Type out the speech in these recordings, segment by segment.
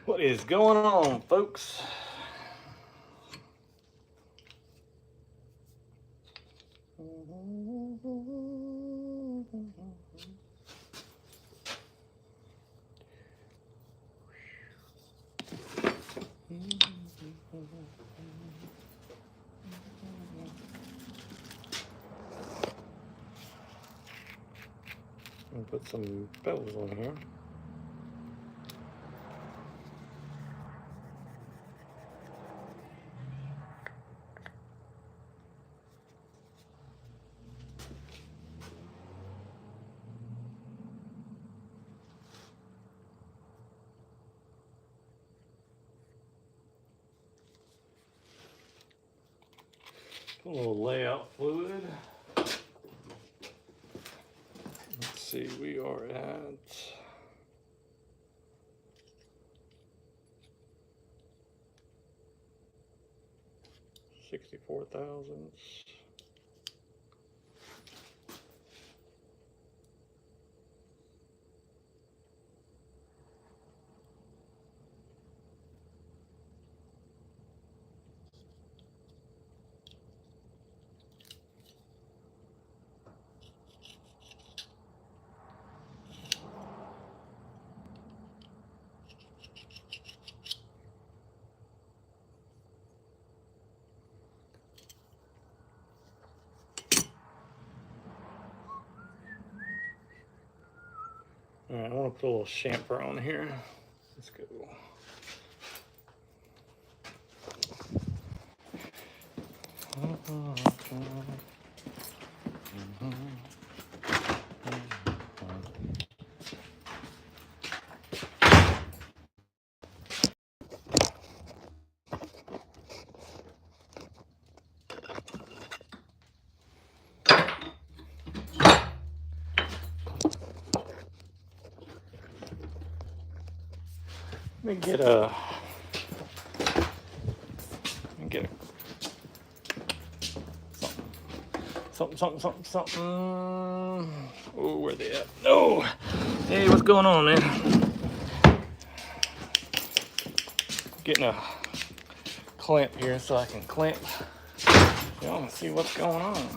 What is going on, folks? Put some bevels on here. A little layout fluid. Let's see, we are at 64 thousandths. All right, I want to put a little chamfer on here. Let's go. Let me get a something. Oh, where they at? No. Hey, what's going on, man? Getting a clamp here so I can clamp. Y'all can see what's going on.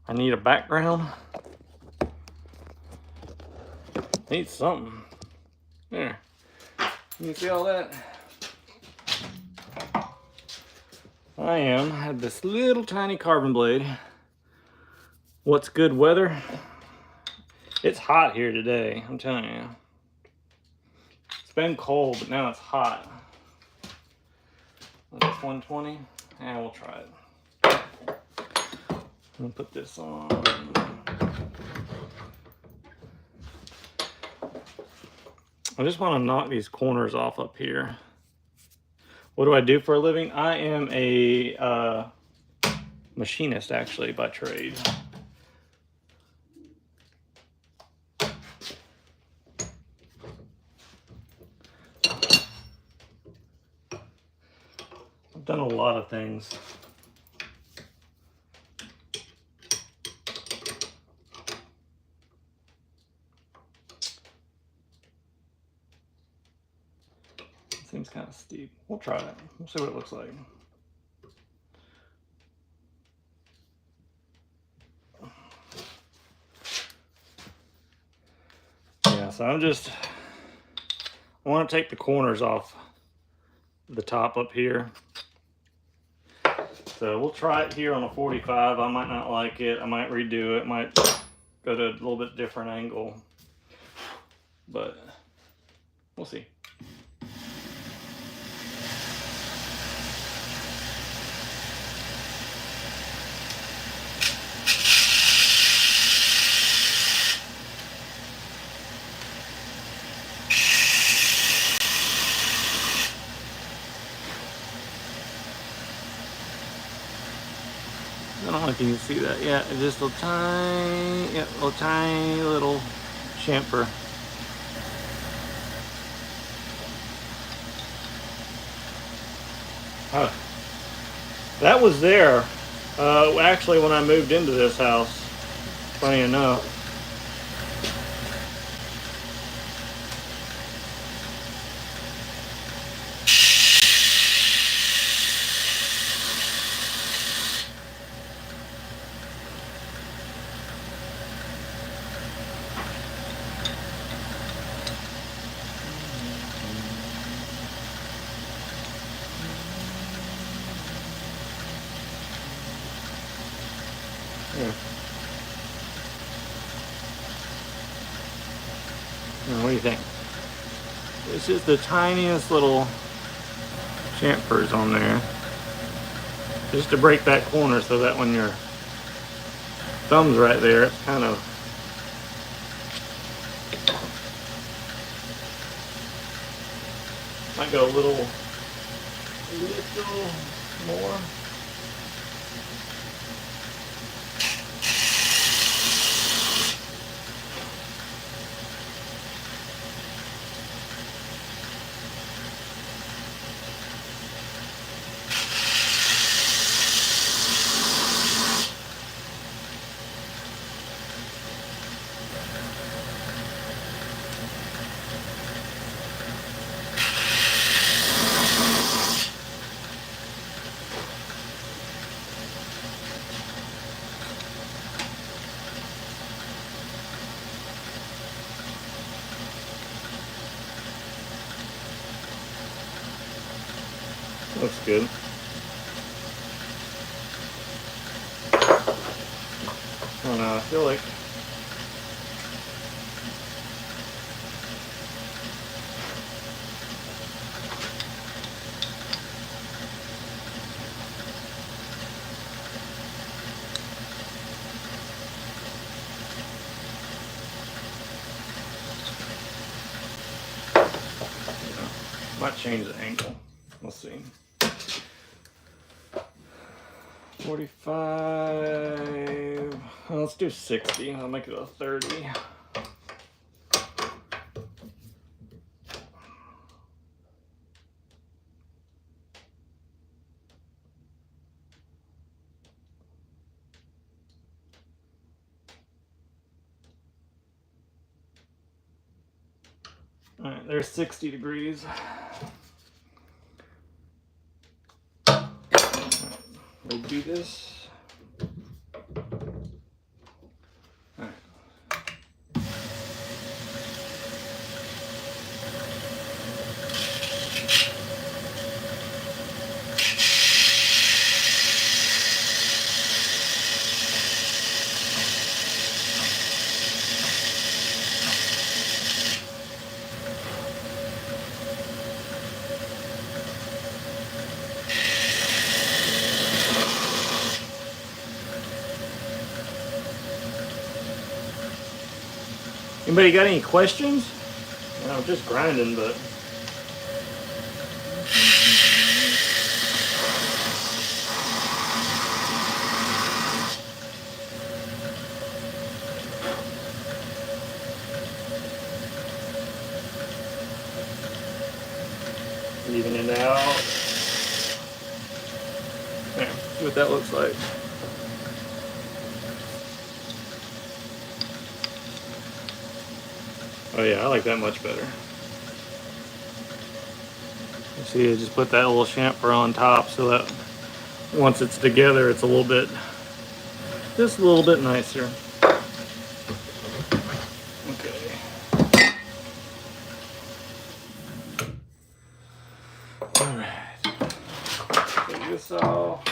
I need a background. Need something. There. You can see all that? I have this little tiny carbon blade. What's good weather? It's hot here today, I'm telling you. It's been cold, but now it's hot. This 120? Yeah, we'll try it. I'm gonna put this on. I just want to knock these corners off up here. What do I do for a living? I am a machinist, actually, by trade. I've done a lot of things. Seems kind of steep. We'll try it. We'll see what it looks like. Yeah, so I want to take the corners off the top up here. So we'll try it here on a 45. I might not like it. I might redo it. Might go to a little bit different angle. But we'll see. I don't know if you can see that yet. It's just a tiny little chamfer. That was there actually when I moved into this house, funny enough. Now, what do you think? It's just the tiniest little chamfers on there, just to break that corner so that when your thumb's right there, it's kind of might go a little more. Looks good. I don't know, I feel like might change the angle. We'll see. 45. Well, let's do 60. I'll make it a 30. All right, there's 60 degrees. We'll do this. All right. Anybody got any questions? I'm just grinding, but even it out. Yeah, see what that looks like. Oh yeah, I like that much better. You see, I just put that little chamfer on top so that once it's together, it's just a little bit nicer. Okay. All right. Take this off.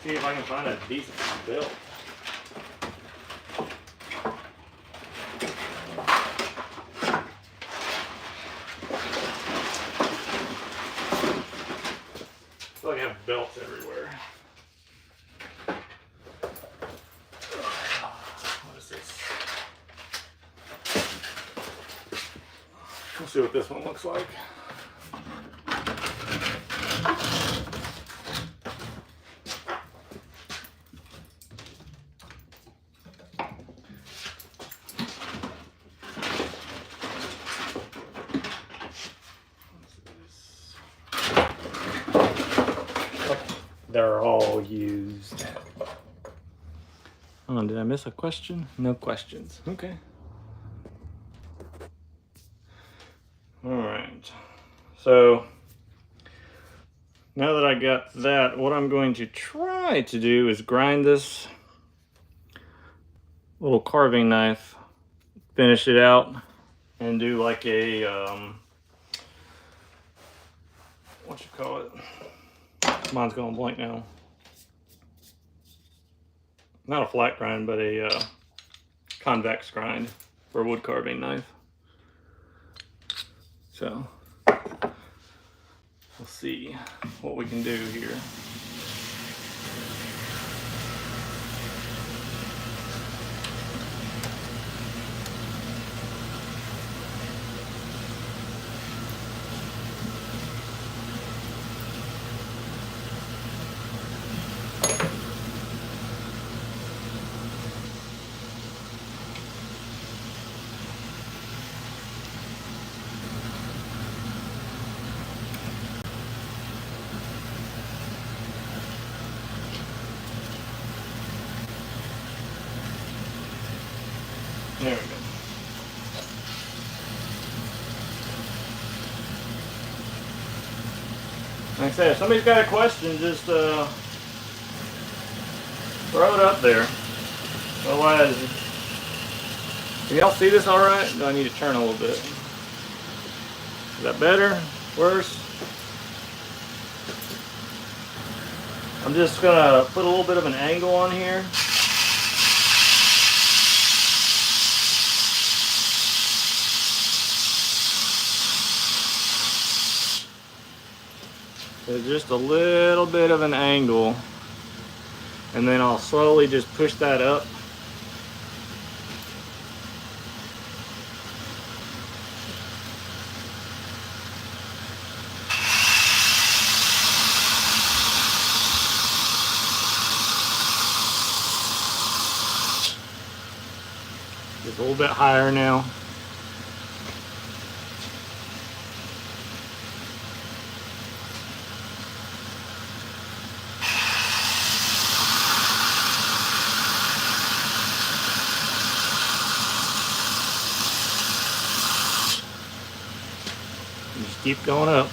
See if I can find a decent belt. I feel like I have belts everywhere. What is this? Let's see what this one looks like. They're all used. Oh, did I miss a question? No questions. Okay. All right. So now that I got that, what I'm going to try to do is grind this little carving knife, finish it out, and do like a what you call it? Mine's going blank now. Not a flat grind, but a convex grind for a wood carving knife. So we'll see what we can do here. There we go. Like I said, if somebody's got a question, just throw it up there. Otherwise, can y'all see this all right? Do I need to turn a little bit? Is that better? Worse? I'm just gonna put a little bit of an angle on here. So just a little bit of an angle, and then I'll slowly just push that up. Just a little bit higher now. Just keep going up.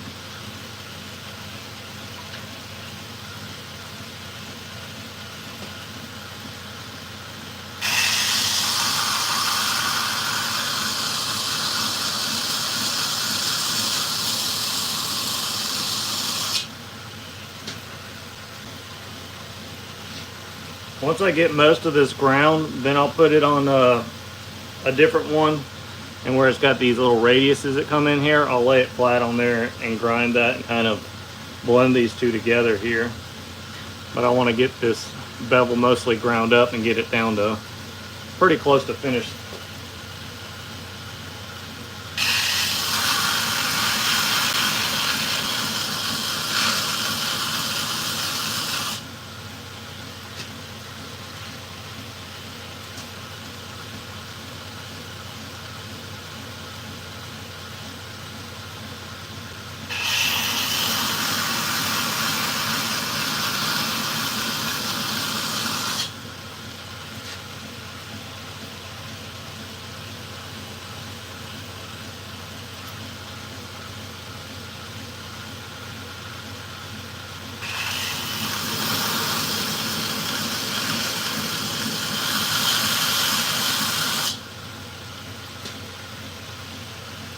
Once I get most of this ground, then I'll put it on a different one, and where it's got these little radiuses that come in here, I'll lay it flat on there and grind that and kind of blend these two together here. But I want to get this bevel mostly ground up and get it down to pretty close to finished.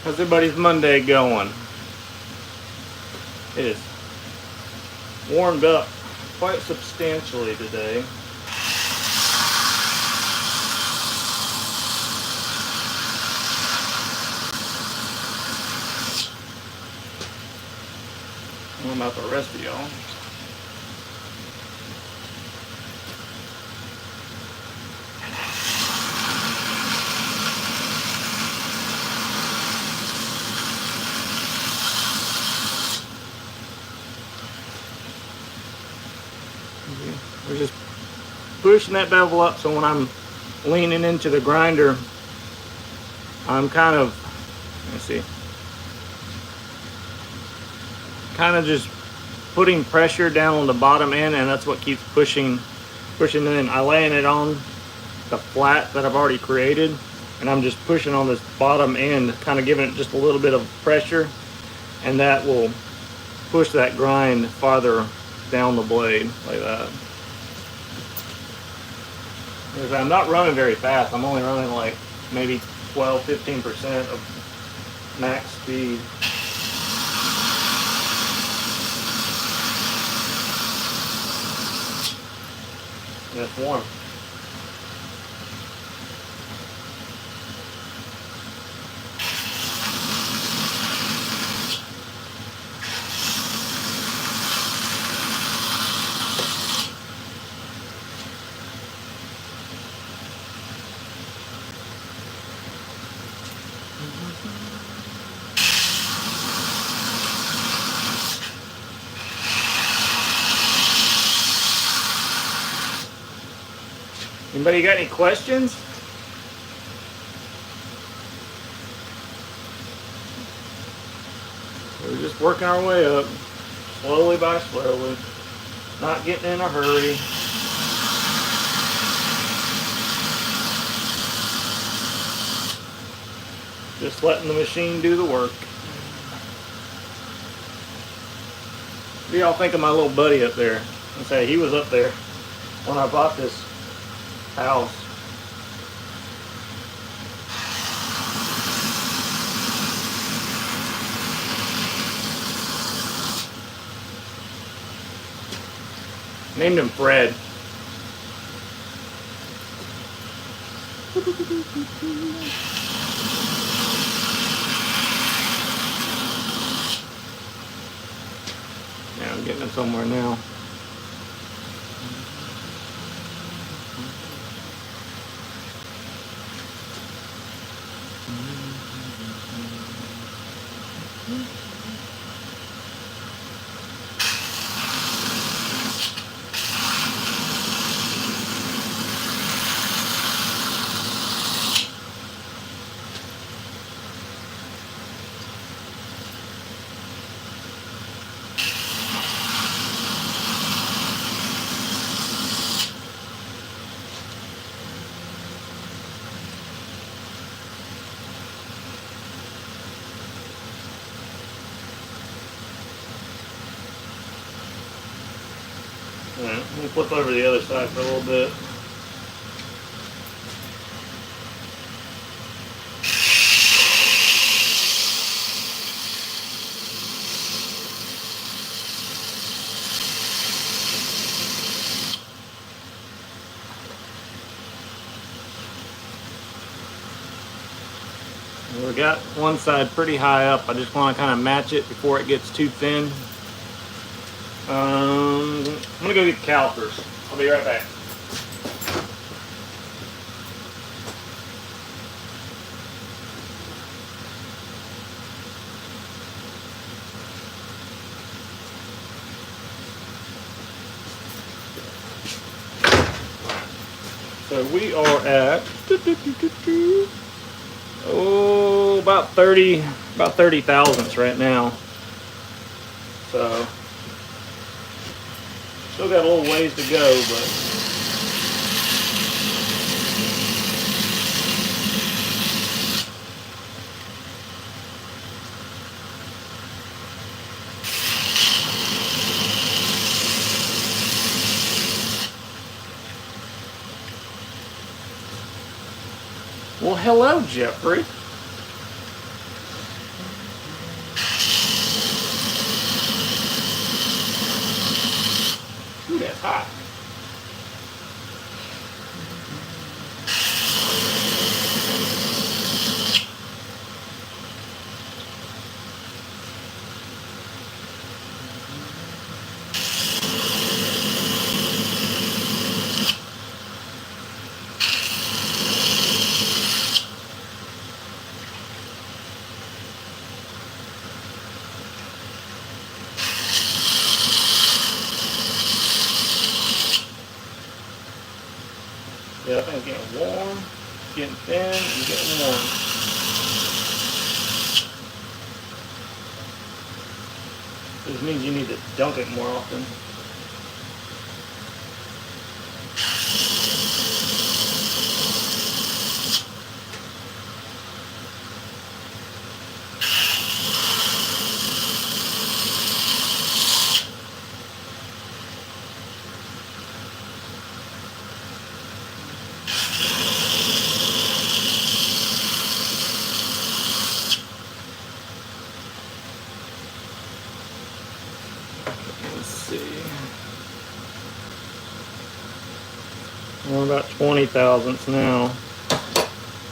How's everybody's Monday going? It is warmed up quite substantially today. I don't know about the rest of y'all. We're just pushing that bevel up, so when I'm leaning into the grinder, I'm kind of, let's see, kind of just putting pressure down on the bottom end, and that's what keeps pushing in. I laying it on the flat that I've already created, and I'm just pushing on this bottom end, kind of giving it just a little bit of pressure, and that will push that grind farther down the blade like that. Because I'm not running very fast. I'm only running like maybe 12-15% of max speed. And it's warm. Anybody got any questions? We're just working our way up, slowly by slowly, not getting in a hurry. Just letting the machine do the work. What do y'all think of my little buddy up there? I say he was up there when I bought this house. Named him Fred. Yeah, I'm getting it somewhere now. Alright, let me flip over to the other side for a little bit. We got one side pretty high up. I just want to kind of match it before it gets too thin. I'm gonna go get the calipers. I'll be right back. So we are at about 30 thousandths right now. So still got a little ways to go, but well, hello, Jeffrey. Ooh, that's hot. Yeah, I think it's getting warm, getting thin, and getting warm. This means you need to dunk it more often. Let's see. We're about 20 thousandths now.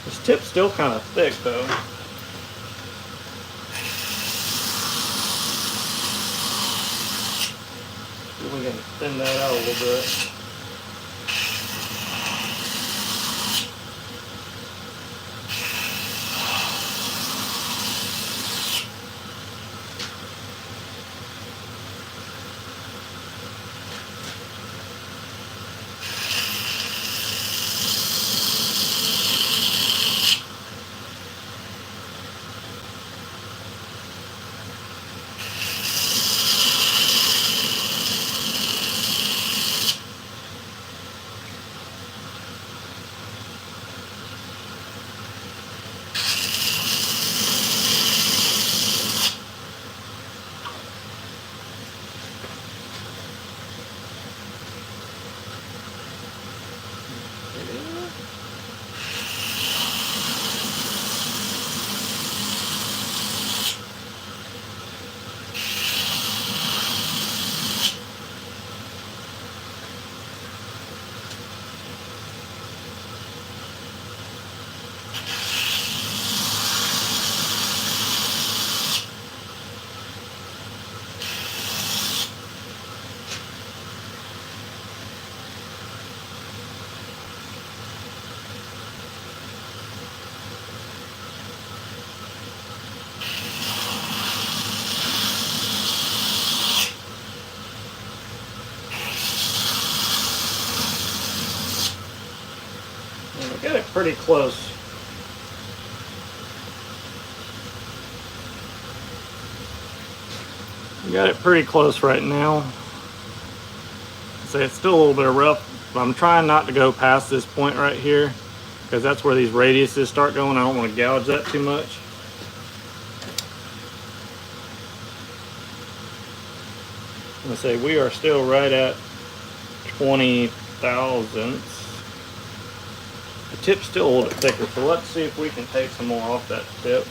This tip's still kind of thick though. We can thin that out a little bit. Get it pretty close. We got it pretty close right now. So it's still a little bit rough, but I'm trying not to go past this point right here because that's where these radiuses start going. I don't want to gouge that too much. I'm gonna say we are still right at 20 thousandths. The tip's still a little bit thicker, so let's see if we can take some more off that tip.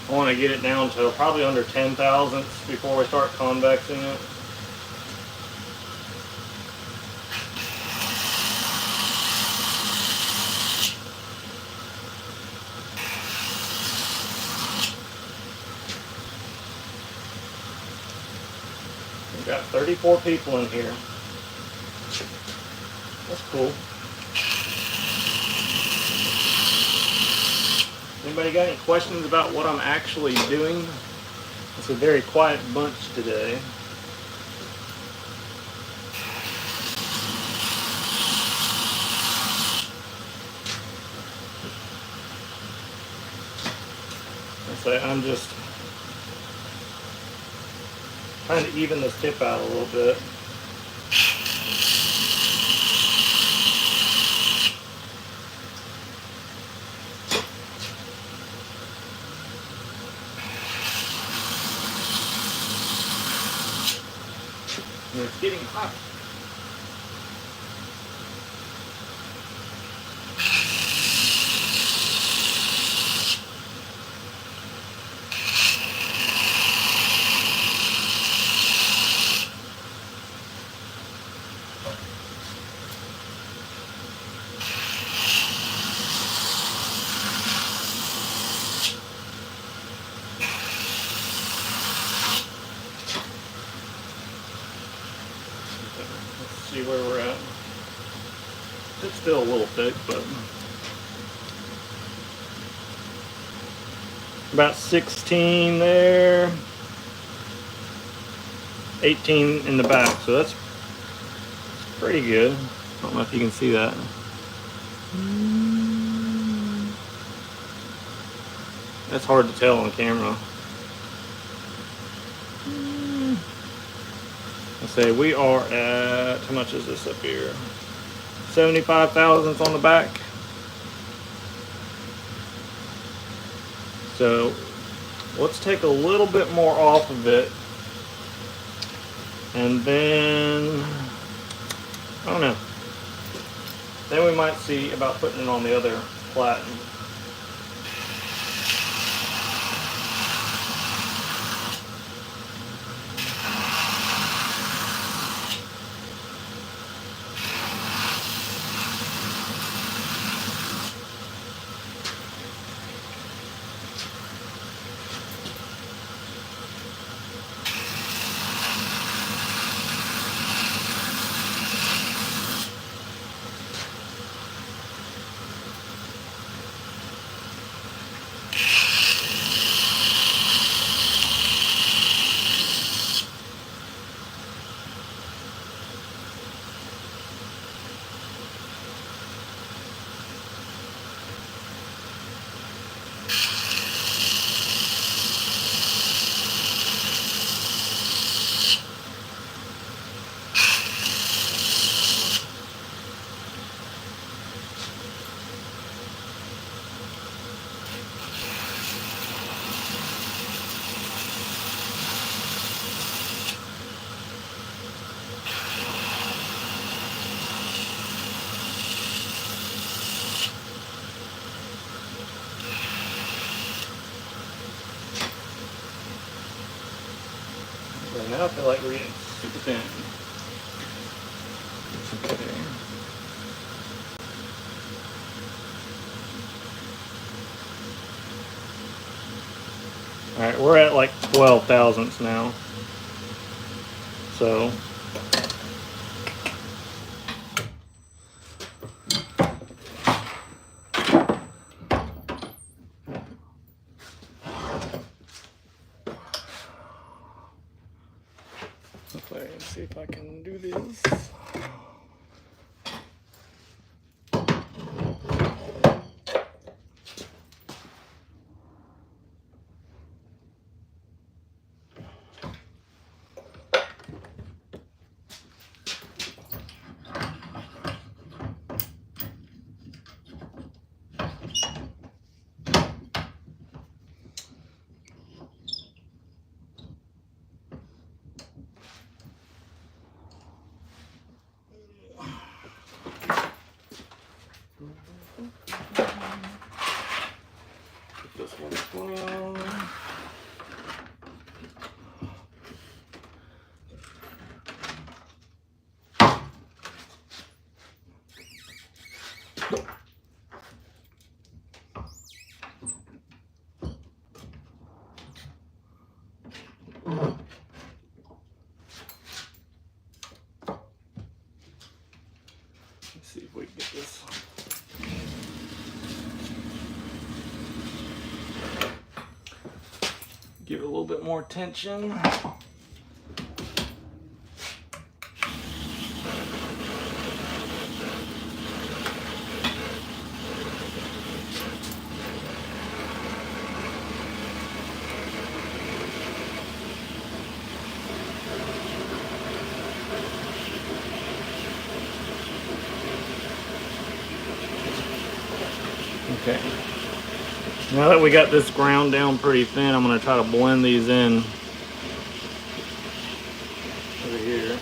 I want to get it down to probably under 10 thousandths before we start convexing it. We've got 34 people in here. That's cool. Anybody got any questions about what I'm actually doing? It's a very quiet bunch today. I'm just trying to even this tip out a little bit. And it's getting hot. See where we're at. It's still a little thick, but about 16 there, 18 in the back, so that's pretty good. I don't know if you can see that. That's hard to tell on camera. Let's say we are at, how much is this up here? 75 thousandths on the back. So let's take a little bit more off of it. And then, I don't know. Then we might see about putting it on the other platen. Now I feel like we're getting super thin. Okay. All right, we're at like 12 thousandths now. So let's see if I can do this. Put this one down. Let's see if we can get this. Give it a little bit more tension. Okay. Now that we got this ground down pretty thin, I'm going to try to blend these in over here.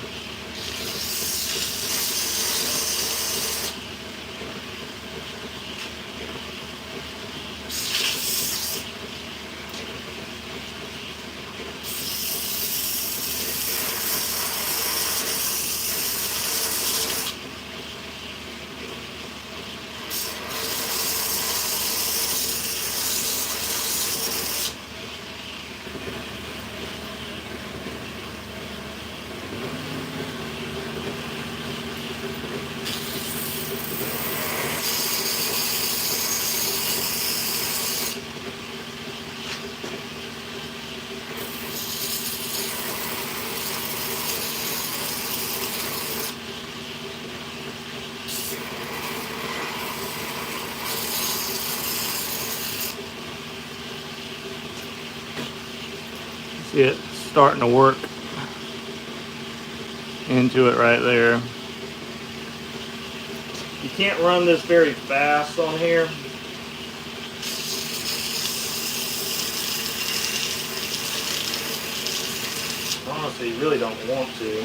See it starting to work into it right there. You can't run this very fast on here. Honestly, you really don't want to.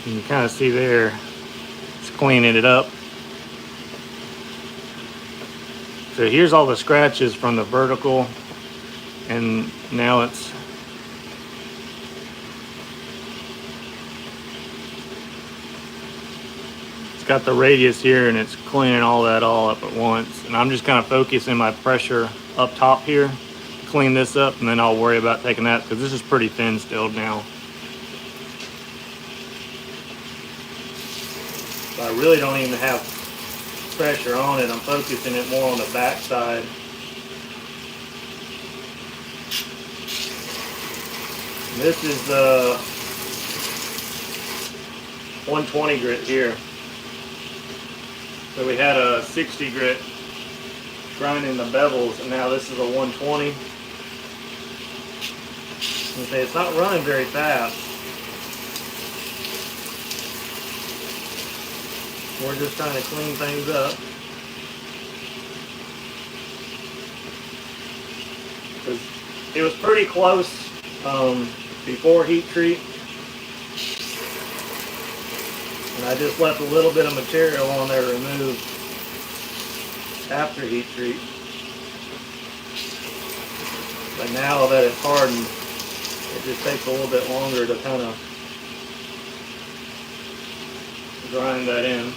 You can kind of see there, it's cleaning it up. So here's all the scratches from the vertical, and now it's got the radius here, and it's cleaning all that all up at once. And I'm just kind of focusing my pressure up top here, clean this up, and then I'll worry about taking that, because this is pretty thin still now. So I really don't even have pressure on it. I'm focusing it more on the back side. This is the 120 grit here. So we had a 60 grit grinding the bevels, and now this is a 120. Okay, it's not running very fast. We're just trying to clean things up. It was pretty close before heat treat, and I just left a little bit of material on there removed after heat treat. But now that it's hardened, it just takes a little bit longer to kind of grind that in.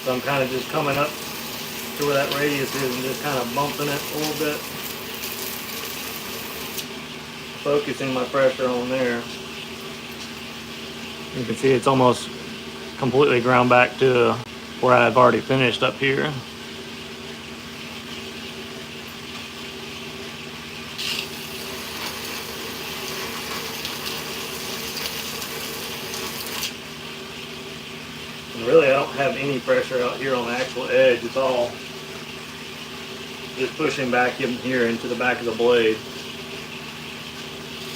So I'm kind of just coming up to where that radius is and just kind of bumping it a little bit. Focusing my pressure on there. You can see it's almost completely ground back to where I've already finished up here. And really, I don't have any pressure out here on the actual edge. It's all just pushing back in here into the back of the blade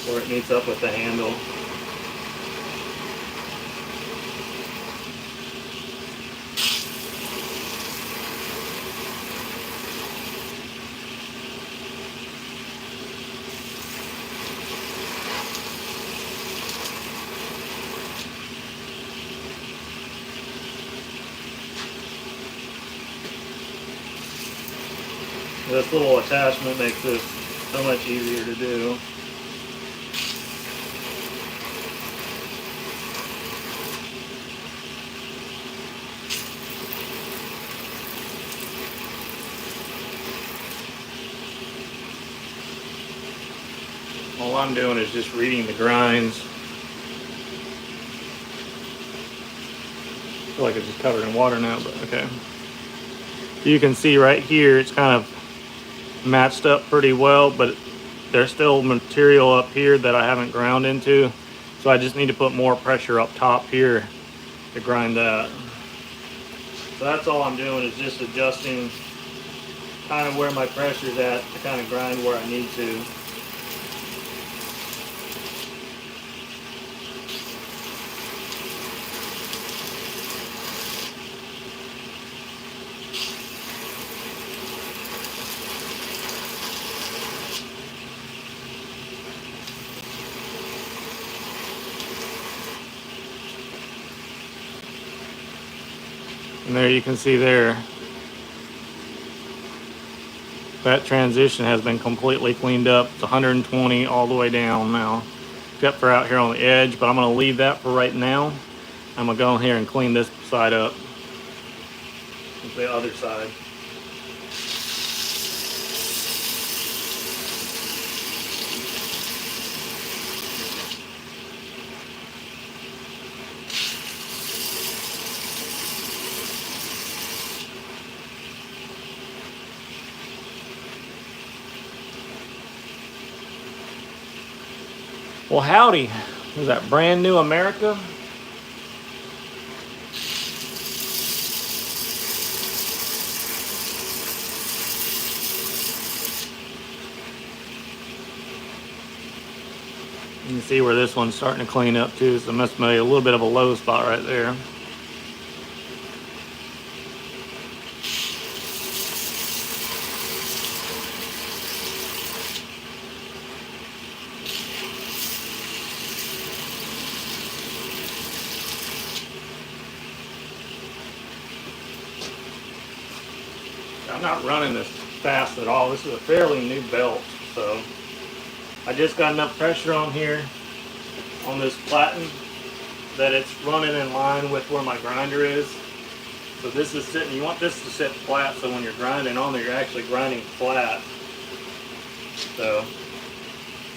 where it meets up with the handle. This little attachment makes this so much easier to do. All I'm doing is just reading the grinds. I feel like it's just covered in water now, but okay. You can see right here, it's kind of matched up pretty well, but there's still material up here that I haven't ground into. So I just need to put more pressure up top here to grind that. So that's all I'm doing is just adjusting kind of where my pressure's at to kind of grind where I need to. And there you can see there, that transition has been completely cleaned up. It's 120 all the way down now, except for out here on the edge, but I'm gonna leave that for right now. I'm gonna go in here and clean this side up, the other side. Well, howdy. Is that brand new America? You can see where this one's starting to clean up too, so it must be a little bit of a low spot right there. I'm not running this fast at all. This is a fairly new belt, so I just got enough pressure on here on this platen that it's running in line with where my grinder is. So this is sitting, you want this to sit flat so when you're grinding on there, you're actually grinding flat. So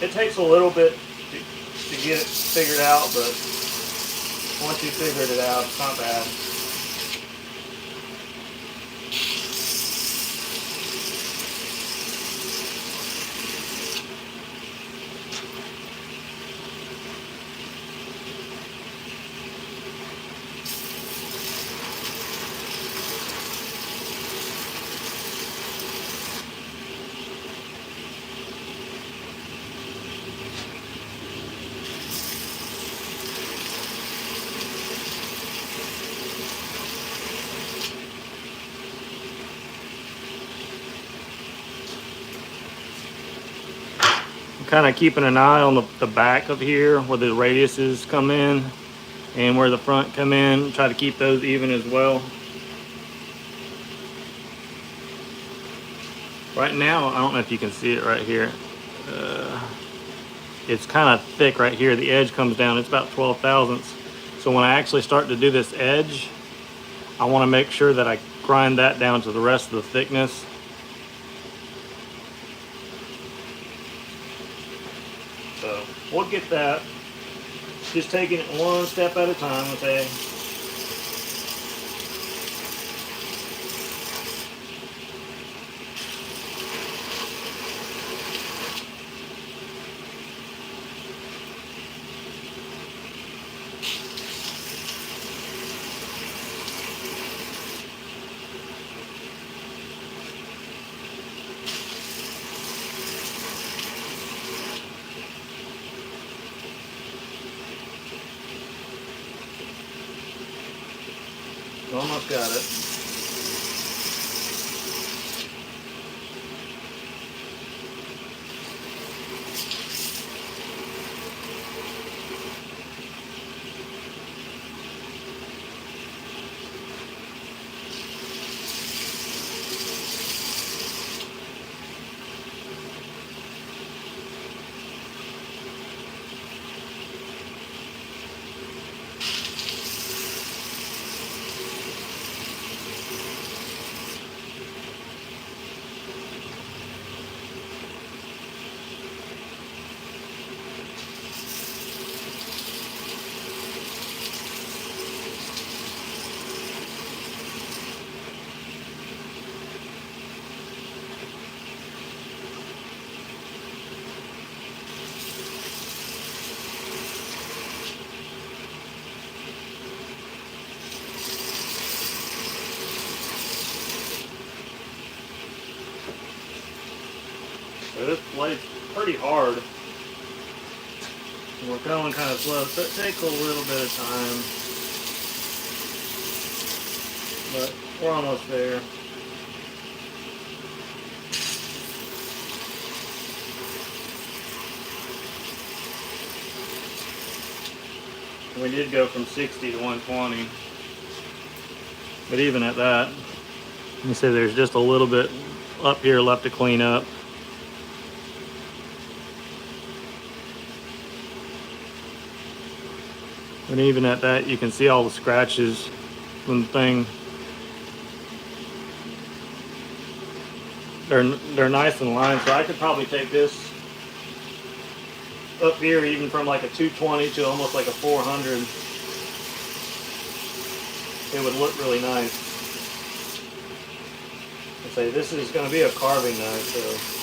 it takes a little bit to get it figured out, but once you figured it out, it's not bad. kind of keeping an eye on the back of here where the radiuses come in and where the front come in. Try to keep those even as well. Right now, I don't know if you can see it right here. It's kind of thick right here. The edge comes down, it's about 12 thousandths. So when I actually start to do this edge, I want to make sure that I grind that down to the rest of the thickness. So we'll get that. Just taking it one step at a time, okay? Almost got it. So this blade's pretty hard. We're going kind of slow, so it takes a little bit of time. But we're almost there. We did go from 60 to 120. But even at that, you see there's just a little bit up here left to clean up. And even at that, you can see all the scratches from the thing. They're nice and lined, so I could probably take this up here even from like a 220 to almost like a 400. It would look really nice. I say this is going to be a carving knife, so.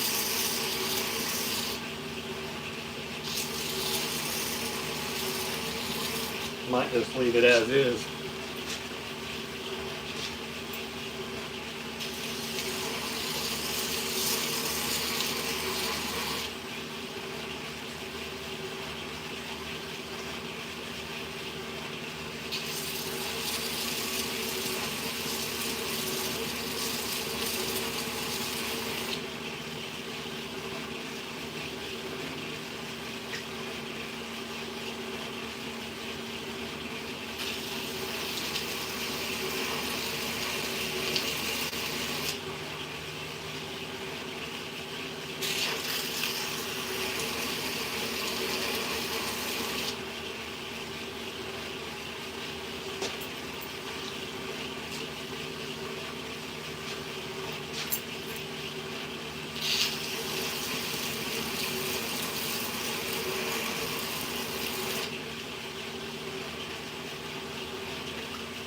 Might just leave it as is.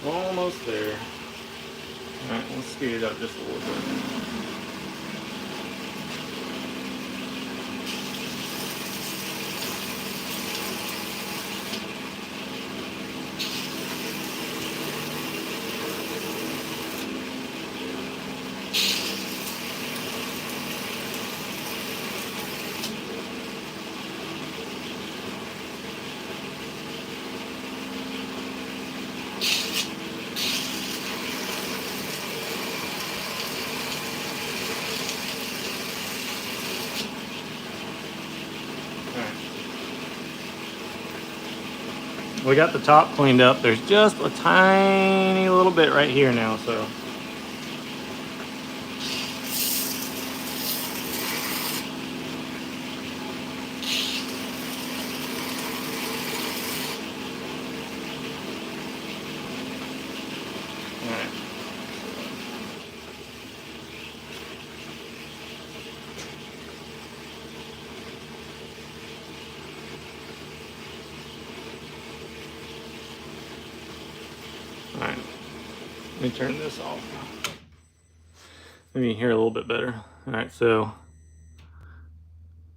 Almost there. Alright, let's speed it up just a little bit. We got the top cleaned up. There's just a tiny little bit right here now, so. All right, let me turn this off. Maybe you can hear a little bit better. All right, so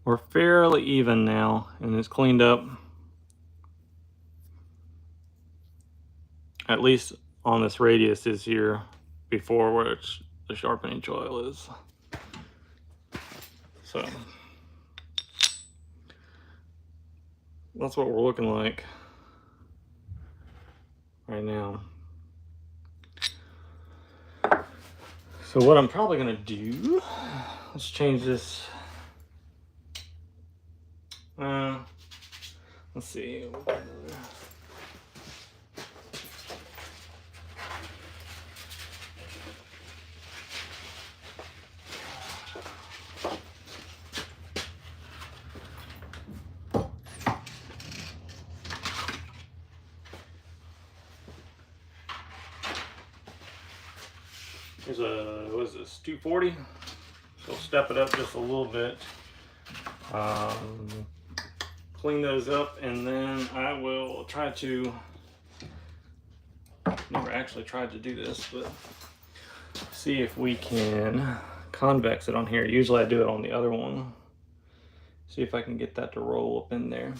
we're fairly even now, and it's cleaned up, at least on this radius is here before where the sharpening choil is. So that's what we're looking like right now. So what I'm probably gonna do, let's change this. Let's see. Here's a, what is this, 240? So step it up just a little bit. Clean those up, and then I will try to, never actually tried to do this, but see if we can convex it on here. Usually I do it on the other one. See if I can get that to roll up in there.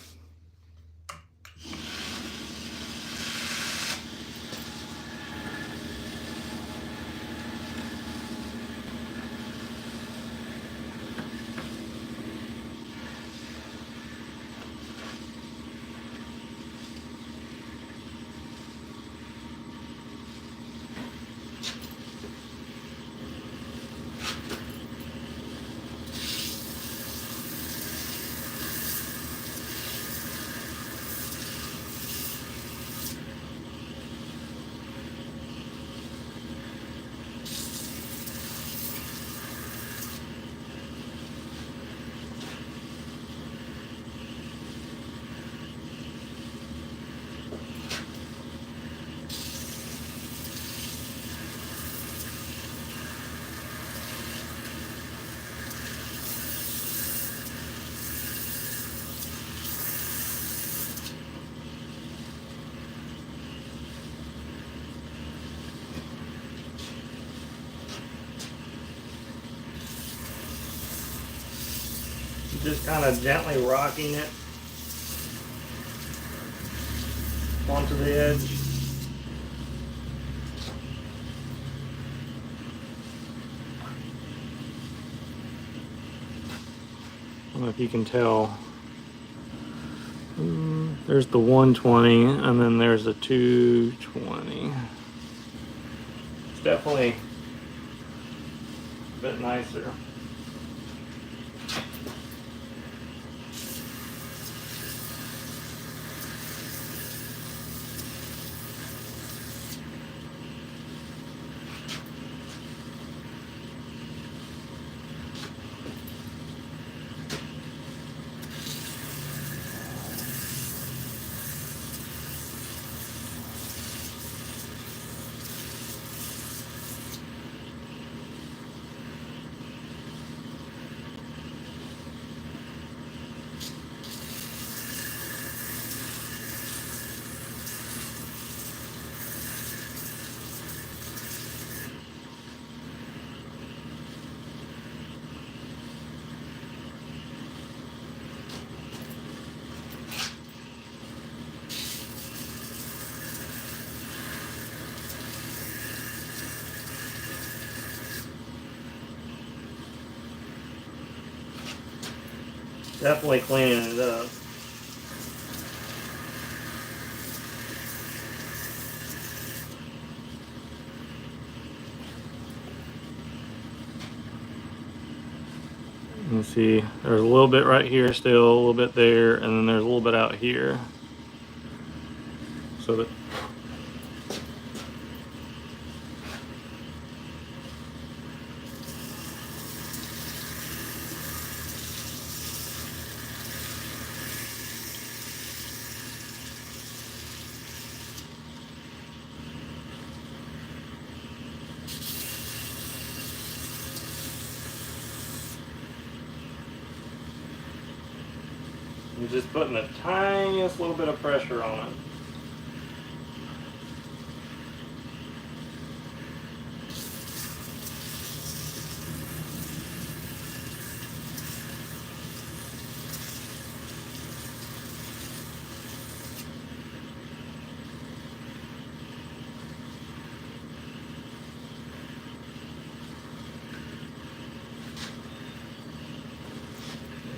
Just kind of gently rocking it onto the edge. I don't know if you can tell. There's the 120, and then there's the 220. It's definitely a bit nicer. Definitely cleaning it up. You can see there's a little bit right here still, a little bit there, and then there's a little bit out here. so that you're just putting the tiniest little bit of pressure on it.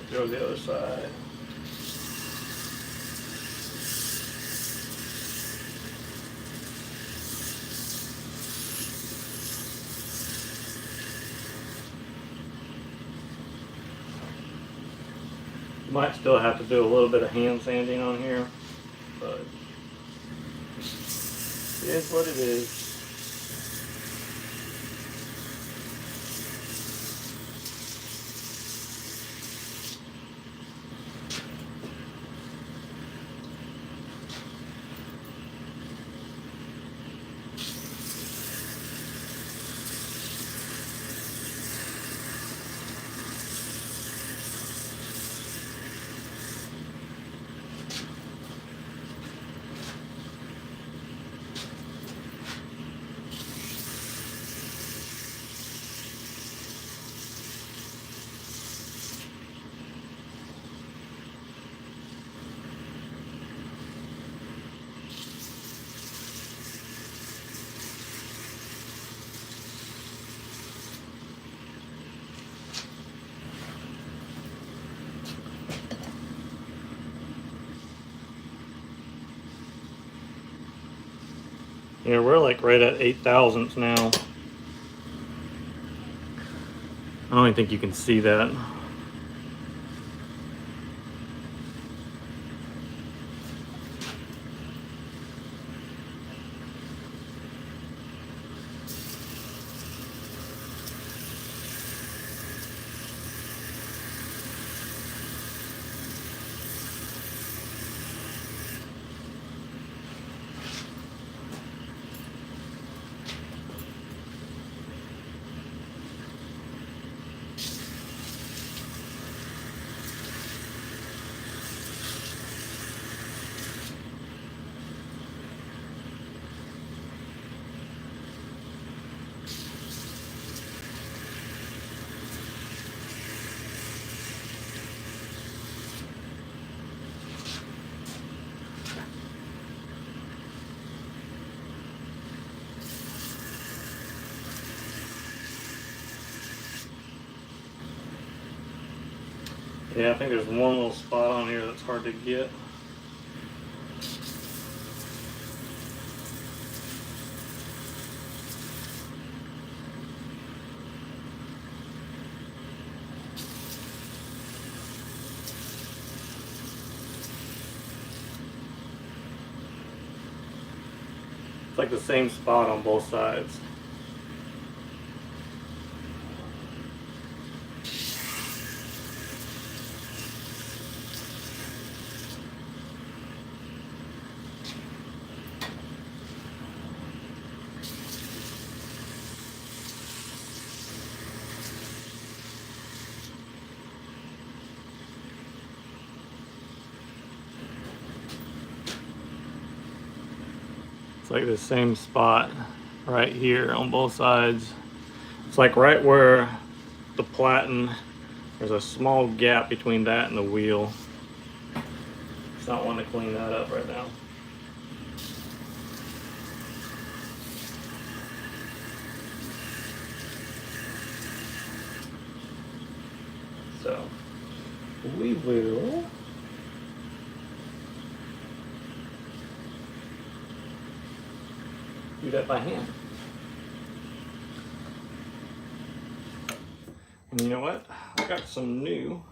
Go to the other side. You might still have to do a little bit of hand sanding on here, but it is what it is. Yeah, we're like right at 8 thousandths now. I don't even think you can see that. Yeah, I think there's one little spot on here that's hard to get. It's like the same spot on both sides. It's like the same spot right here on both sides. It's like right where the platen, there's a small gap between that and the wheel. It's not wanting to clean that up right now. So we will do that by hand. And you know what? I got some new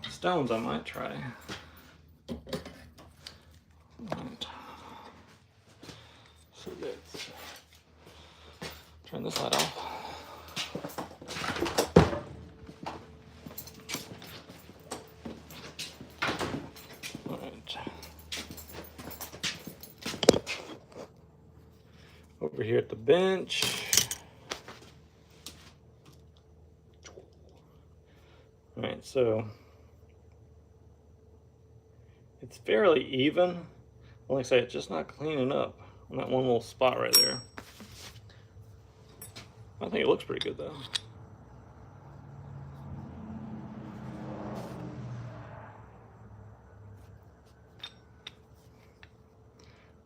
stones I might try. Right. Turn this light off. All right. Over here at the bench. All right, so it's fairly even. Like I say, it's just not cleaning up on that one little spot right there. I think it looks pretty good though.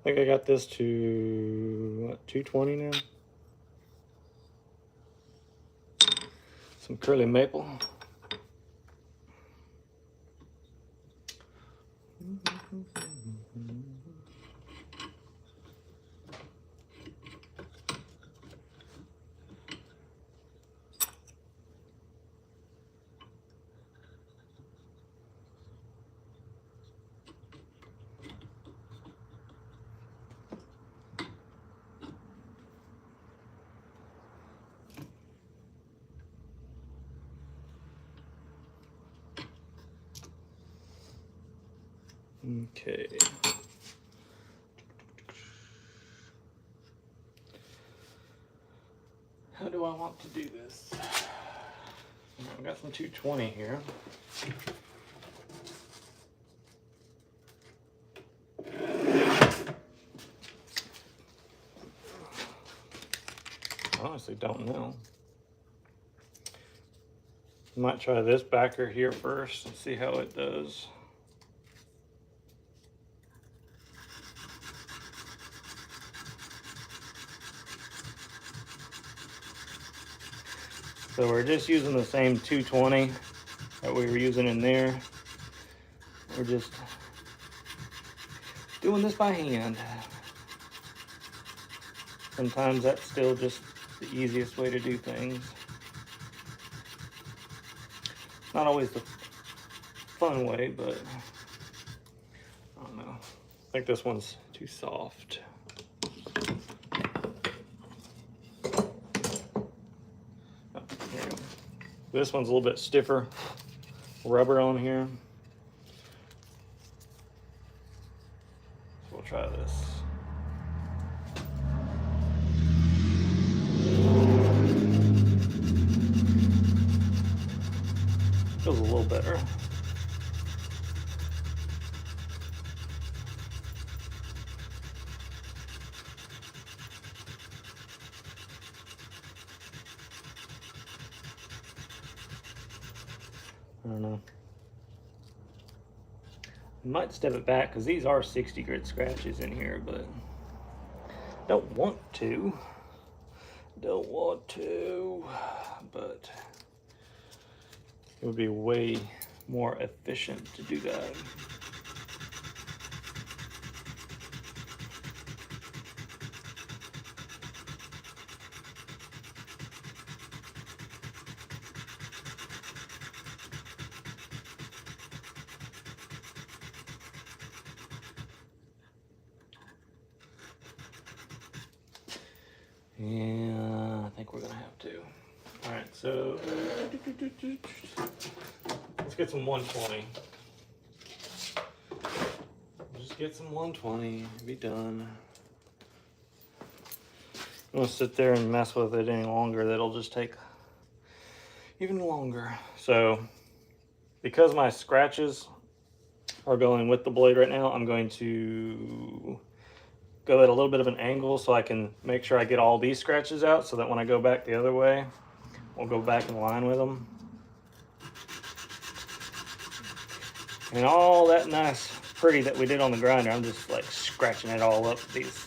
I think I got this to, what, 220 now? Some curly maple. Okay. How do I want to do this? I've got some 220 here. I honestly don't know. Might try this backer here first and see how it does. So we're just using the same 220 that we were using in there. We're just doing this by hand. Sometimes that's still just the easiest way to do things. Not always the fun way, but I don't know. I think this one's too soft. This one's a little bit stiffer rubber on here. So we'll try this. Feels a little better. I don't know. I might step it back because these are 60 grit scratches in here, but don't want to. Don't want to, but it would be way more efficient to do that. Yeah, I think we're gonna have to. All right, so let's get some 120. Just get some 120, be done. I don't sit there and mess with it any longer. That'll just take even longer. So because my scratches are going with the blade right now, I'm going to go at a little bit of an angle so I can make sure I get all these scratches out so that when I go back the other way, we'll go back in line with them. And all that nice pretty that we did on the grinder, I'm just like scratching it all up with these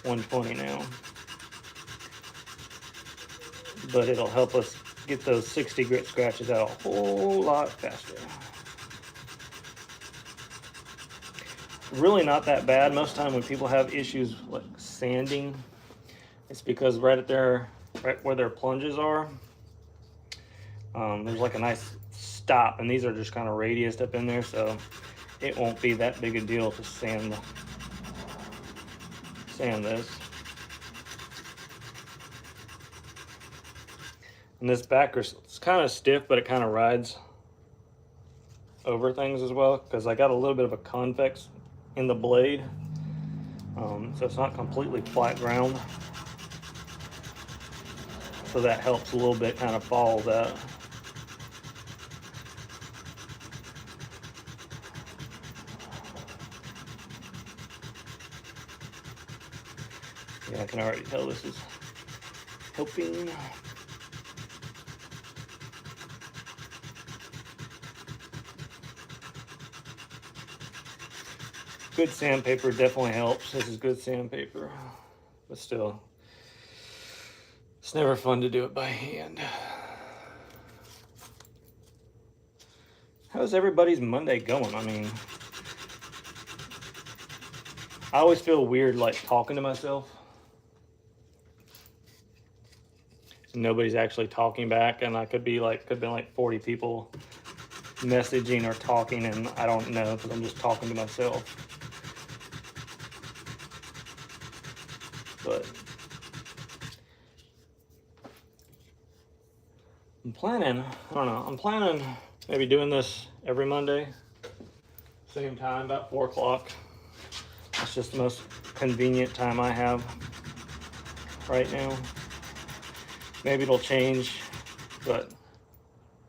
120 now. But it'll help us get those 60 grit scratches out a whole lot faster. Really not that bad. Most time when people have issues like sanding, it's because right where their plunges are, there's like a nice stop, and these are just kind of radiused up in there, so it won't be that big a deal to sand this. And this backer, it's kind of stiff, but it kind of rides over things as well, because I got a little bit of a convex in the blade. So it's not completely flat ground. So that helps a little bit kind of follow that. Yeah, I can already tell this is helping. Good sandpaper definitely helps. This is good sandpaper, but still, it's never fun to do it by hand. How's everybody's Monday going? I mean, I always feel weird like talking to myself. Nobody's actually talking back, and I could be like 40 people messaging or talking, and I don't know because I'm just talking to myself. But I'm planning, I don't know, I'm planning maybe doing this every Monday, same time, about 4 o'clock. That's just the most convenient time I have right now. Maybe it'll change, but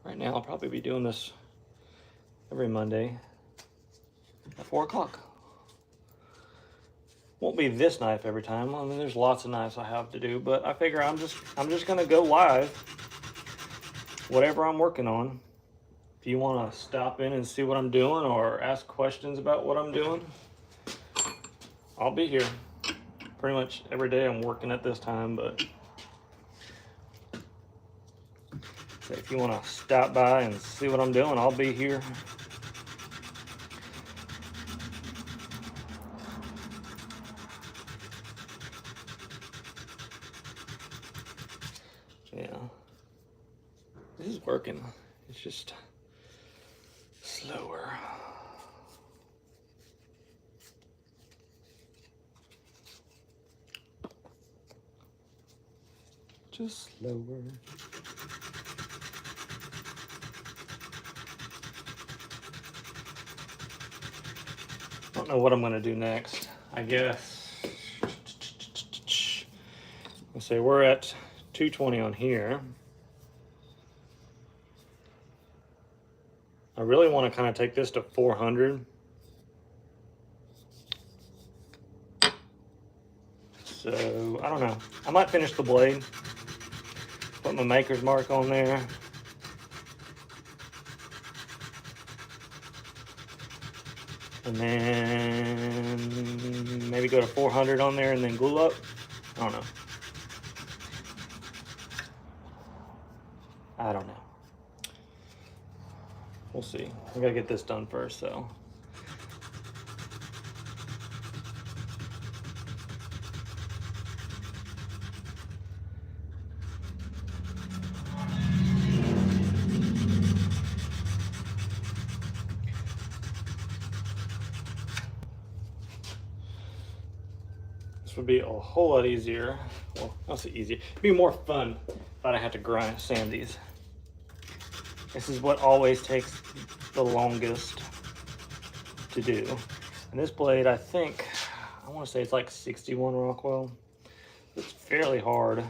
right now I'll probably be doing this every Monday at 4 o'clock. Won't be this knife every time. I mean, there's lots of knives I have to do, but I figure I'm just gonna go live, whatever I'm working on. If you want to stop in and see what I'm doing or ask questions about what I'm doing, I'll be here. Pretty much every day I'm working at this time, but so if you want to stop by and see what I'm doing, I'll be here. Yeah, this is working. It's just slower. Just slower. I don't know what I'm gonna do next. I guess. Let's say we're at 220 on here. I really want to kind of take this to 400. So, I don't know. I might finish the blade. Put my maker's mark on there. And then maybe go to 400 on there and then glue up. I don't know. I don't know. We'll see. We gotta get this done first, so. This would be a whole lot easier. Well, I'll say easier. It'd be more fun if I didn't have to sand these. This is what always takes the longest to do. And this blade, I think, I want to say it's like 61 Rockwell. It's fairly hard.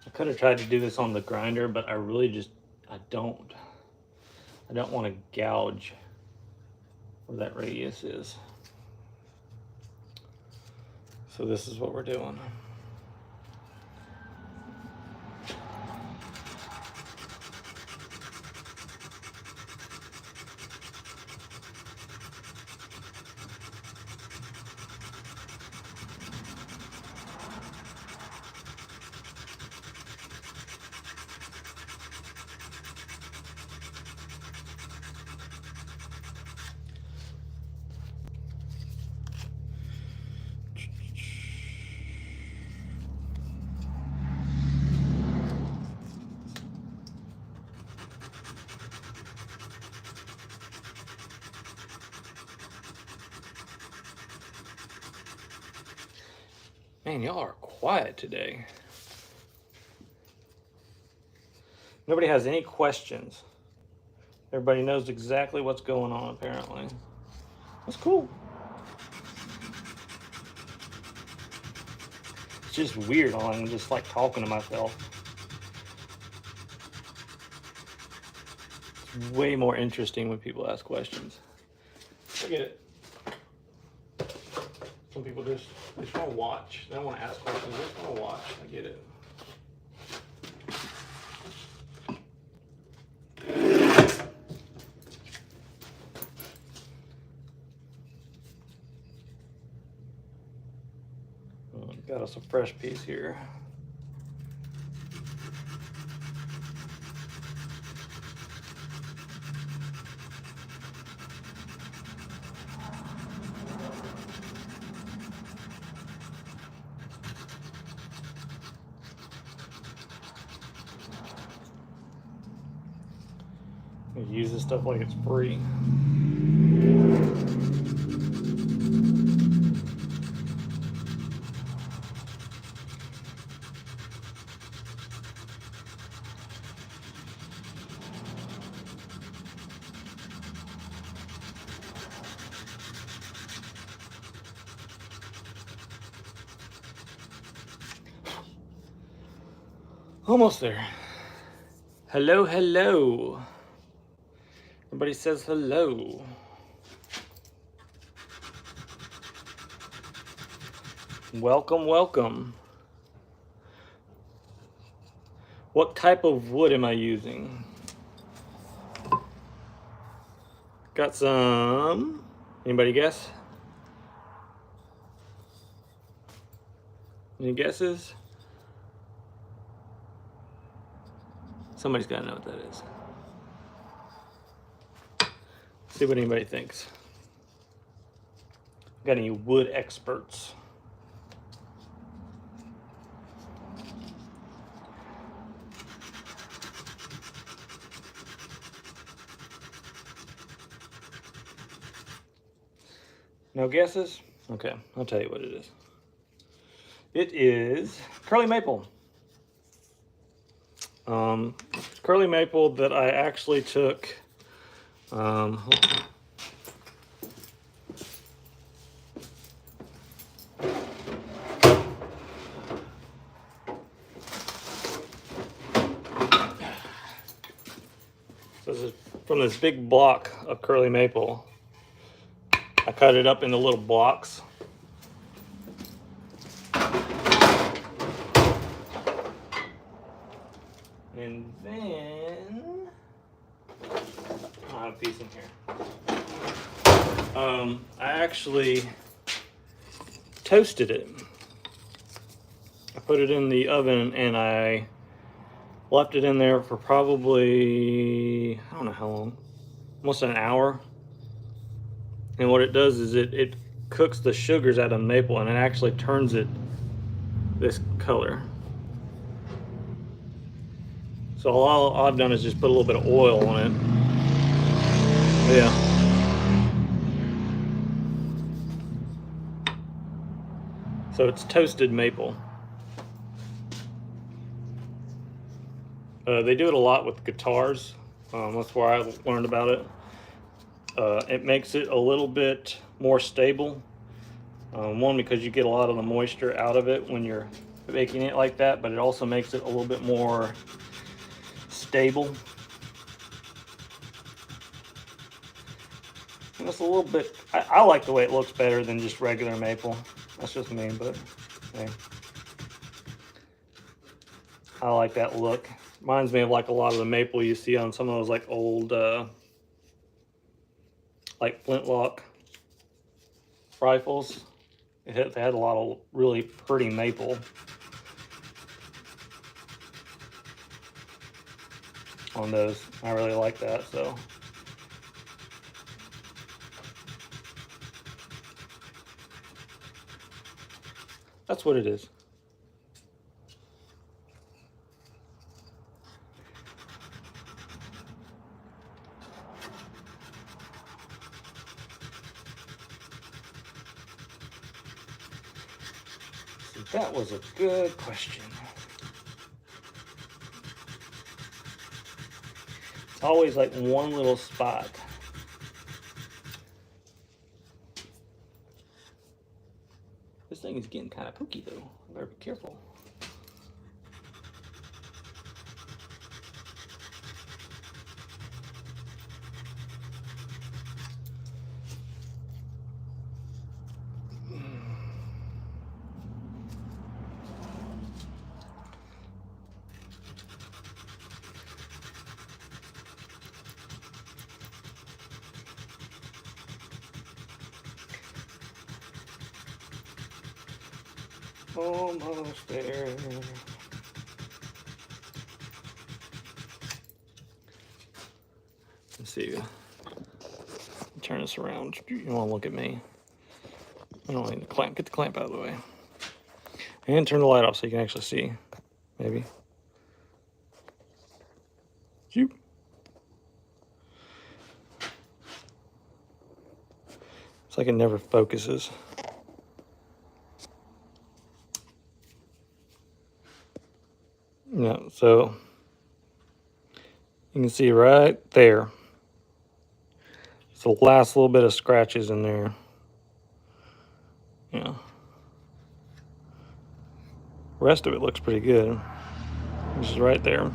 I could have tried to do this on the grinder, but I really just, I don't want to gouge where that radius is. So this is what we're doing. Man, y'all are quiet today. Nobody has any questions. Everybody knows exactly what's going on, apparently. That's cool. It's just weird. I'm just like talking to myself. It's way more interesting when people ask questions. I get it. Some people just want to watch. They don't want to ask questions. They just want to watch. I get it. Got us a fresh piece here. Use this stuff like it's free. Almost there. Hello, hello. Everybody says hello. Welcome, welcome. What type of wood am I using? Got some. Anybody guess? Any guesses? Somebody's got to know what that is. See what anybody thinks. Got any wood experts? No guesses? Okay, I'll tell you what it is. It is curly maple. Curly maple that I actually took. So this is from this big block of curly maple. I cut it up into little blocks. And then I have a piece in here. I actually toasted it. I put it in the oven and I left it in there for probably, I don't know how long, almost an hour. And what it does is it cooks the sugars out of maple and it actually turns it this color. So all I've done is just put a little bit of oil on it. Yeah. So it's toasted maple. They do it a lot with guitars. That's where I learned about it. It makes it a little bit more stable. One, because you get a lot of the moisture out of it when you're baking it like that, but it also makes it a little bit more stable. And it's a little bit, I like the way it looks better than just regular maple. That's just me, but hey. I like that look. Reminds me of like a lot of the maple you see on some of those like old like flintlock rifles. They had a lot of really pretty maple on those. I really like that, so. That's what it is. That was a good question. It's always like one little spot. This thing is getting kind of pooky though. I better be careful. Almost there. Let's see. Turn this around. You want to look at me? I don't need the clamp. Get the clamp out of the way. And turn the light off so you can actually see. Maybe. Zoop. It's like it never focuses. Yeah, so you can see right there. It's the last little bit of scratches in there. Yeah. The rest of it looks pretty good. This is right there.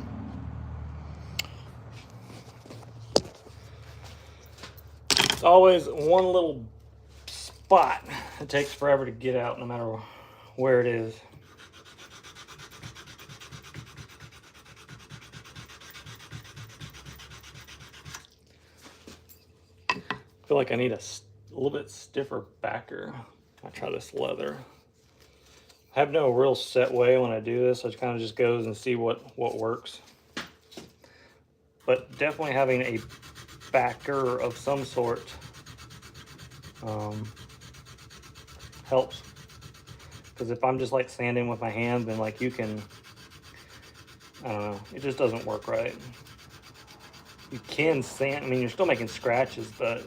It's always one little spot. It takes forever to get out no matter where it is. I feel like I need a little bit stiffer backer. I try this leather. I have no real set way when I do this. I kind of just goes and see what works. But definitely having a backer of some sort helps. Because if I'm just like sanding with my hand, then like you can, I don't know, it just doesn't work right. You can sand, I mean, you're still making scratches, but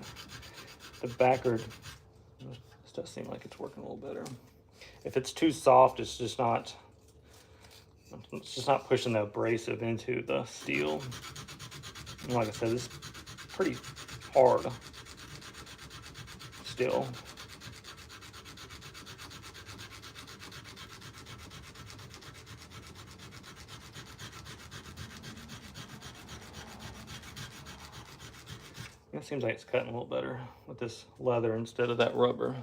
the backer, this does seem like it's working a little better. If it's too soft, it's just not pushing the abrasive into the steel. And like I said, this is pretty hard still. It seems like it's cutting a little better with this leather instead of that rubber.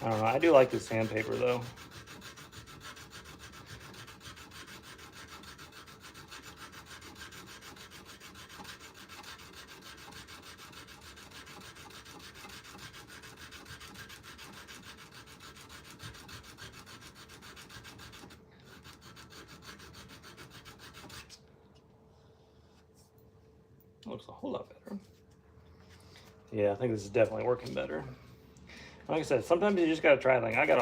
I don't know, I do like this sandpaper though. Looks a whole lot better. Yeah, I think this is definitely working better. Like I said, sometimes you just gotta try things. I got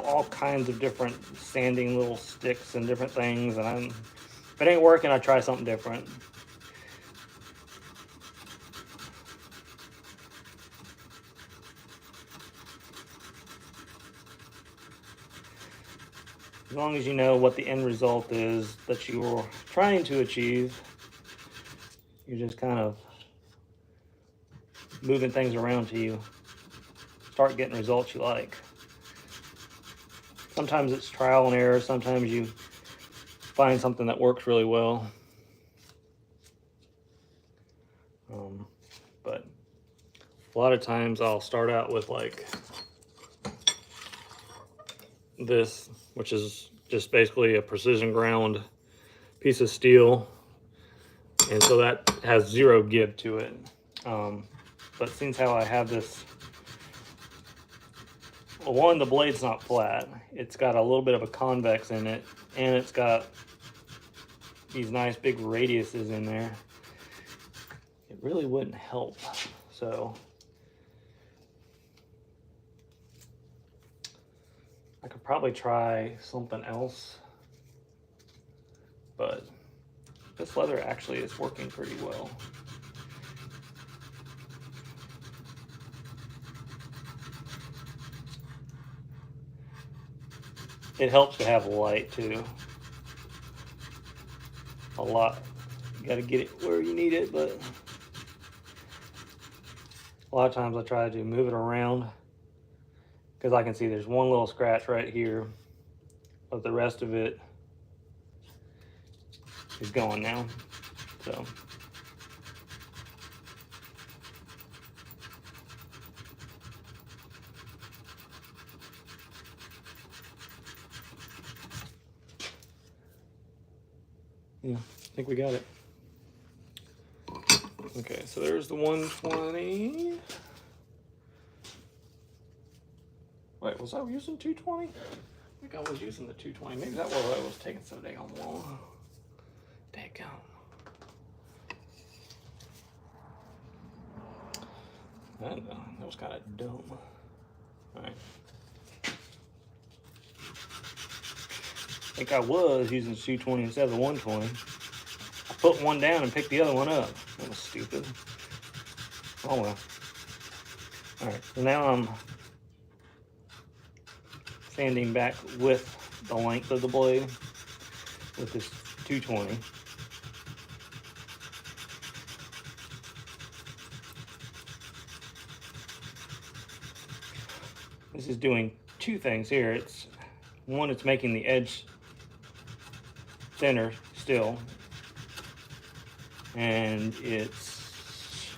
all kinds of different sanding little sticks and different things, and if it ain't working, I try something different. As long as you know what the end result is that you're trying to achieve, you're just kind of moving things around till you start getting results you like. Sometimes it's trial and error. Sometimes you find something that works really well. But a lot of times I'll start out with like this, which is just basically a precision ground piece of steel. And so that has zero give to it. But since how I have this, well, one, the blade's not flat. It's got a little bit of a convex in it, and it's got these nice big radiuses in there. It really wouldn't help. So I could probably try something else, but This leather actually is working pretty well. It helps to have light too. A lot. You gotta get it where you need it, but a lot of times I try to move it around because I can see there's one little scratch right here, but the rest of it is going now. So yeah, I think we got it. Okay, so there's the 120. Wait, was I using 220? I think I was using the 220. Maybe that was why I was taking so dang long. Daggone. That was kind of dumb. All right. I think I was using 220 instead of the 120. I put one down and picked the other one up. That was stupid. Oh well. All right, so now I'm sanding back with the length of the blade with this 220. This is doing two things here. It's one, it's making the edge thinner still, and it's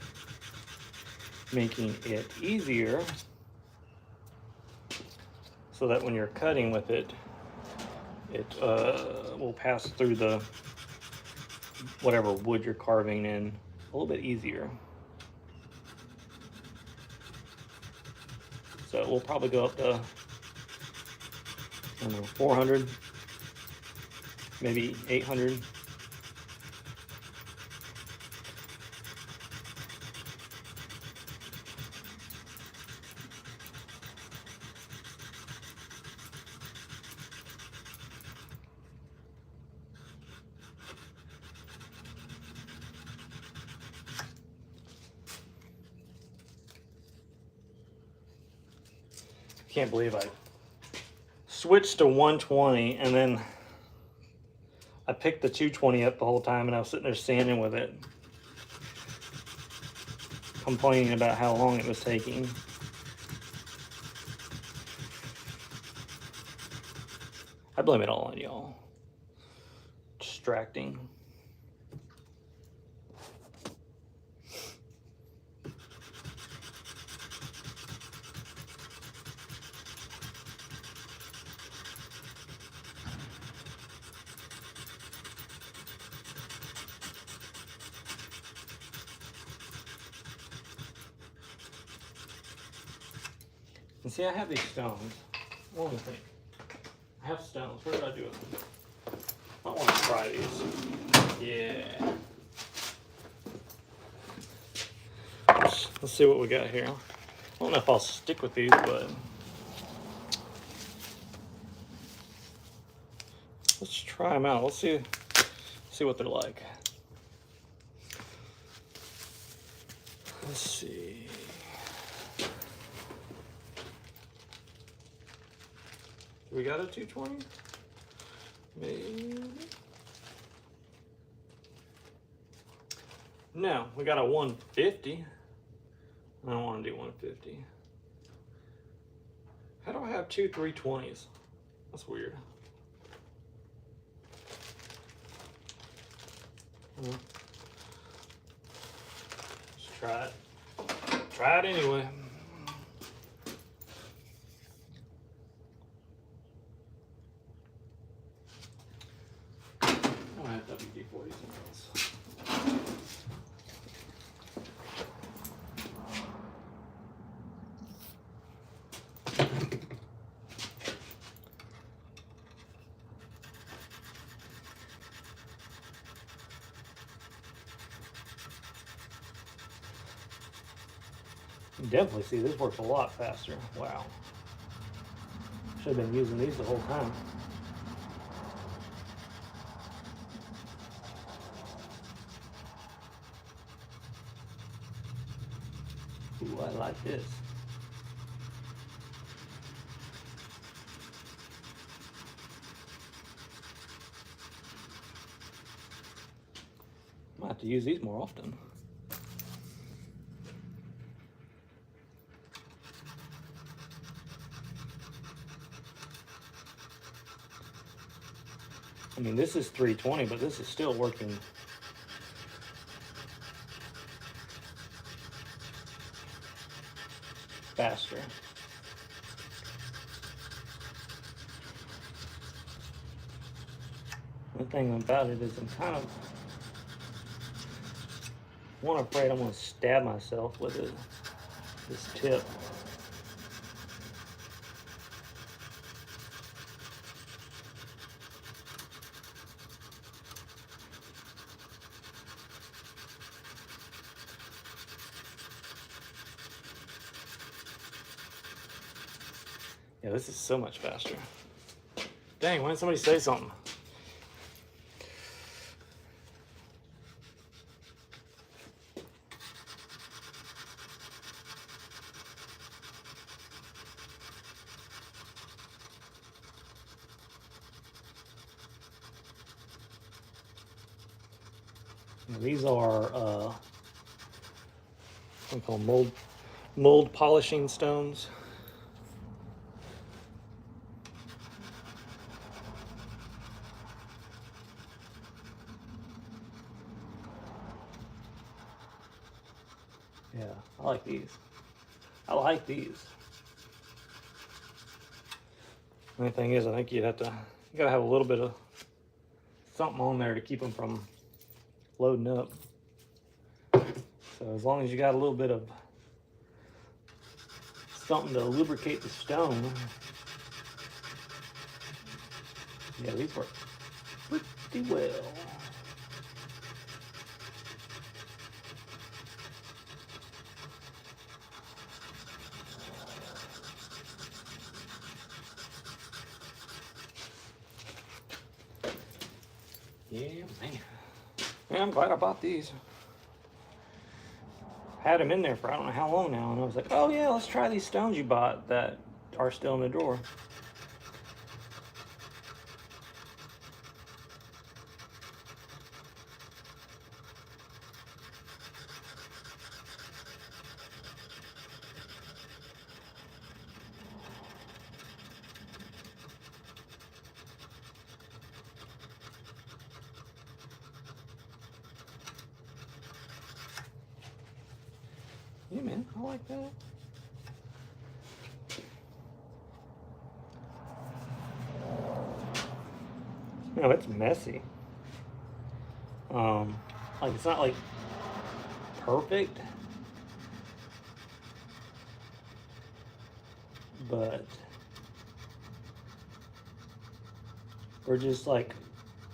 making it easier so that when you're cutting with it, it will pass through the whatever wood you're carving in a little bit easier. So we'll probably go up to, I don't know, 400, maybe 800. Can't believe I switched to 120 and then I picked the 220 up the whole time and I was sitting there sanding with it, complaining about how long it was taking. I blame it all on y'all. Distracting. And see, I have these stones. What do you think? I have stones. Where did I do it? I want to try these. Yeah. Let's see what we got here. I don't know if I'll stick with these, but let's try them out. Let's see what they're like. Let's see. We got a 220? Maybe. No, we got a 150. I don't want to do 150. How do I have two 320s? That's weird. Let's try it. Try it anyway. WD-40 You definitely see this works a lot faster. Wow. Should have been using these the whole time. this. Might have to use these more often. I mean, this is 320, but this is still working faster. One thing about it is I'm kind of afraid I'm going to stab myself with it, this tip. Yeah, this is so much faster. Dang, why didn't somebody say something? These are what we call mold polishing stones. Yeah, I like these. I like these. The only thing is, I think you gotta have a little bit of something on there to keep them from loading up. So as long as you got a little bit of something to lubricate the stone, yeah, these work pretty well. Yeah, man. Yeah, I'm glad I bought these. Had them in there for I don't know how long now, and I was like, oh yeah, let's try these stones you bought that are still in the drawer. Yeah, man, I like that. No, it's messy. Like it's not like perfect, but we're just like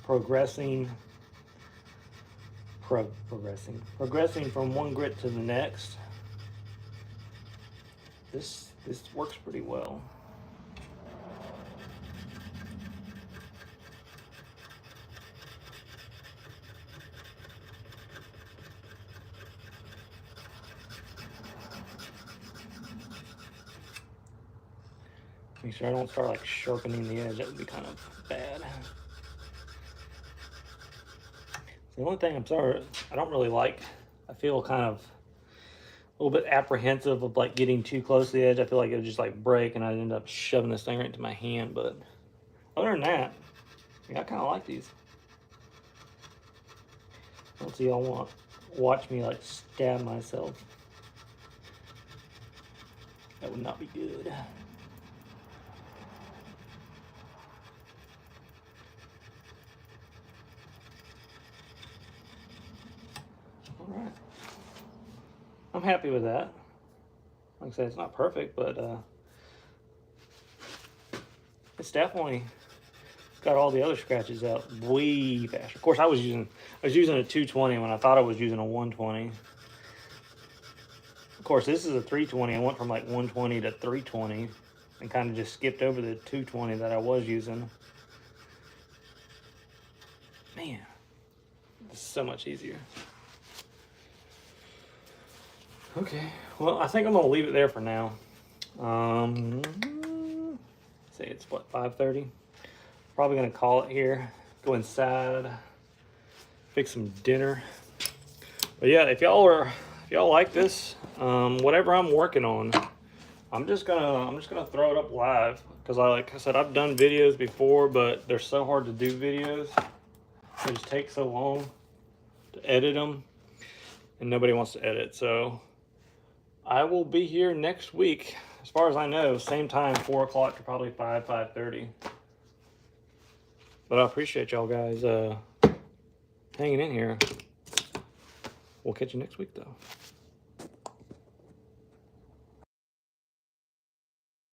progressing from one grit to the next. This works pretty well. Make sure I don't start like sharpening the edge. That would be kind of bad. The only thing I don't really like, I feel kind of a little bit apprehensive of like getting too close to the edge. I feel like it would just like break and I'd end up shoving this thing right into my hand. But other than that, yeah, I kind of like these. I don't see y'all watch me like stab myself. That would not be good. All right. I'm happy with that. Like I said, it's not perfect, but it's definitely got all the other scratches out way faster. Of course, I was using a 220 when I thought I was using a 120. Of course, this is a 320. I went from like 120 to 320 and kind of just skipped over the 220 that I was using. Man, it's so much easier. Okay, well, I think I'm gonna leave it there for now. Say it's what, 5:30? Probably gonna call it here. Go inside, fix some dinner. But yeah, if y'all like this, whatever I'm working on, I'm just gonna throw it up live, because like I said, I've done videos before, but they're so hard to do videos. They just take so long to edit them, and nobody wants to edit. So I will be here next week, as far as I know, same time, 4 o'clock to probably 5:30. But I appreciate y'all guys hanging in here. We'll catch you next week, though.